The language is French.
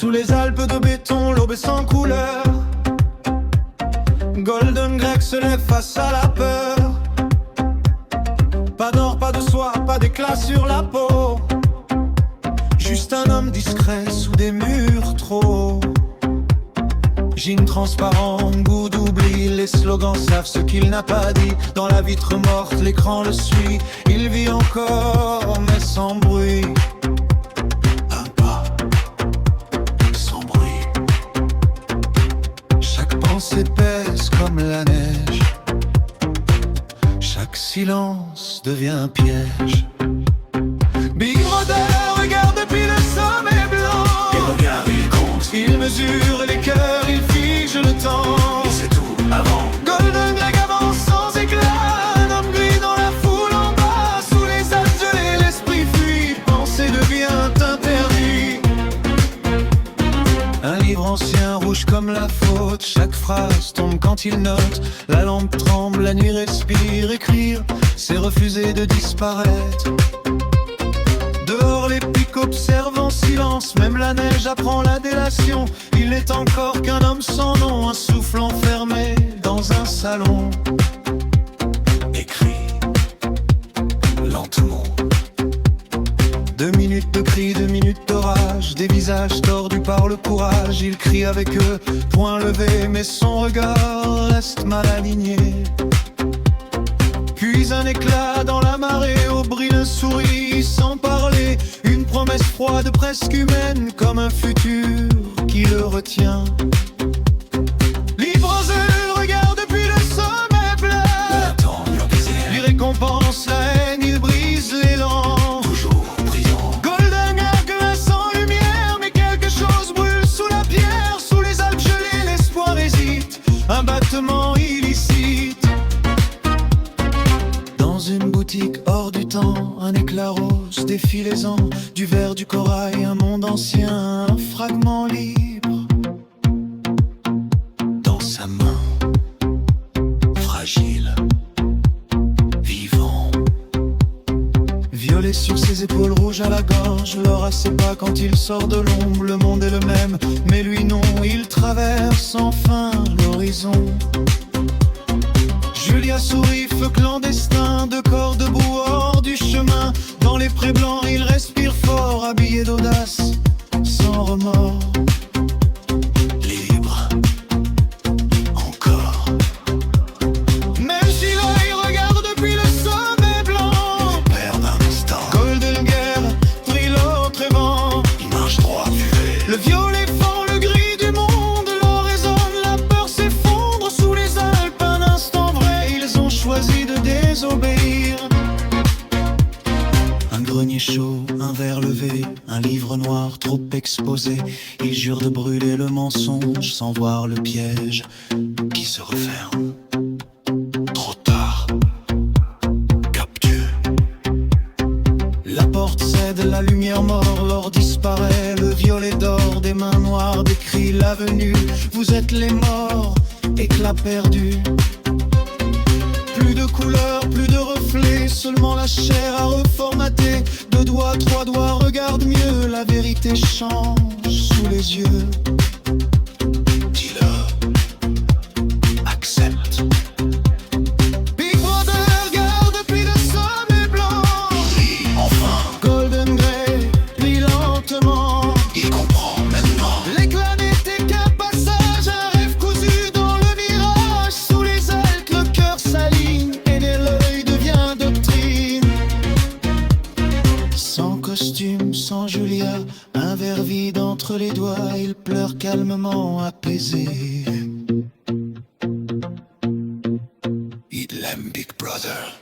Sous les Alpes de béton, l'aube est sans couleur. Golden Greg se lève face à la peur. Pas d'or, pas de soie, pas d'éclat sur la peau. Juste un homme discret sous des murs trop hauts. Jean transparent, goût d'oubli. Les slogans savent ce qu'il n'a pas dit. Dans la vitre morte, l'écran le suit. Il vit encore, mais sans bruit. Un pas, sans bruit. Chaque pensée pèse comme la neige. Chaque silence devient un piège. Big Brother regarde depuis le sommet blanc. Et regarde, il compte. Il mesure les cœurs, il fige le temps. Et c'est tout, avant. Golden Greg avance sans éclat. Un homme gris dans la foule en bas. Sous les Alpes gelées, l'esprit fuit. Penser devient interdit. Un livre ancien, rouge comme la faute. Chaque phrase tombe quand il note. La lampe tremble, la nuit respire. Écrire, c'est refuser de disparaître. Dehors les pics observent en silence. Même la neige apprend la délation. Il n'est encore qu'un homme sans nom. Un souffle enfermé dans un salon. Écrit lentement. 2 minutes de cris, 2 minutes d'orage. Des visages tordus par le courage. Il crie avec eux, poing levé. Mais son regard reste mal aligné. Puis un éclat dans la marée. Au bris d'un sourire sans parler. Une promesse froide presque humaine. Comme un futur qui le retient. Libre regarde depuis le sommet plein. L'attend, le désert. Il récompense la haine, il brise l'élan. Toujours brillant. Golden Greg sans lumière. Mais quelque chose brûle sous la pierre. Sous les Alpes gelées, l'espoir hésite. Un battement illicite. Dans une boutique hors du temps, un éclat rose, défilaisant. Du verre, du corail, un monde ancien. Un fragment libre dans sa main. Fragile. Vivant. Violet sur ses épaules, rouge à la gorge. L'or à ses pas quand il sort de l'ombre. Le monde est le même, mais lui non. Il traverse enfin l'horizon. Julia sourit, feu clandestin. 2 corps debout hors du chemin. Dans les prés blancs, il respire fort. Habillé d'audace, sans remords. Libre. Encore. Même si l'œil regarde depuis le sommet blanc. Perd un instant. Golden Greg brille l'autre vent. Il marche droit, fumé. Le violet fend le gris du monde. L'or résonne, la peur s'effondre. Sous les Alpes, un instant vrai. Ils ont choisi de désobéir. Un grenier chaud, un verre levé. Un livre noir trop exposé. Ils jurent de brûler le mensonge sans voir le piège qui se referme. Trop tard. Capture. La porte cède, la lumière mord, l'or disparaît, le violet d'or, des mains noires décrit l'avenue. Vous êtes les morts, éclat perdu. Plus de couleurs, plus de reflets, seulement la chair à reformater. 2 doigts, 3 doigts, regarde mieux, la vérité change sous les yeux. Dis-le. Accepte. Big Brother regarde depuis le sommet blanc. Lis enfin. Golden Greg lit lentement. Il comprend maintenant. L'éclat n'était qu'un passage, un rêve cousu dans le mirage. Sous les Alpes, le cœur s'aligne et dès l'œil devient doctrine. Sans costume, sans Julia, un verre vide entre les doigts. Il pleure calmement, apaisé. Il l'aime, Big Brother.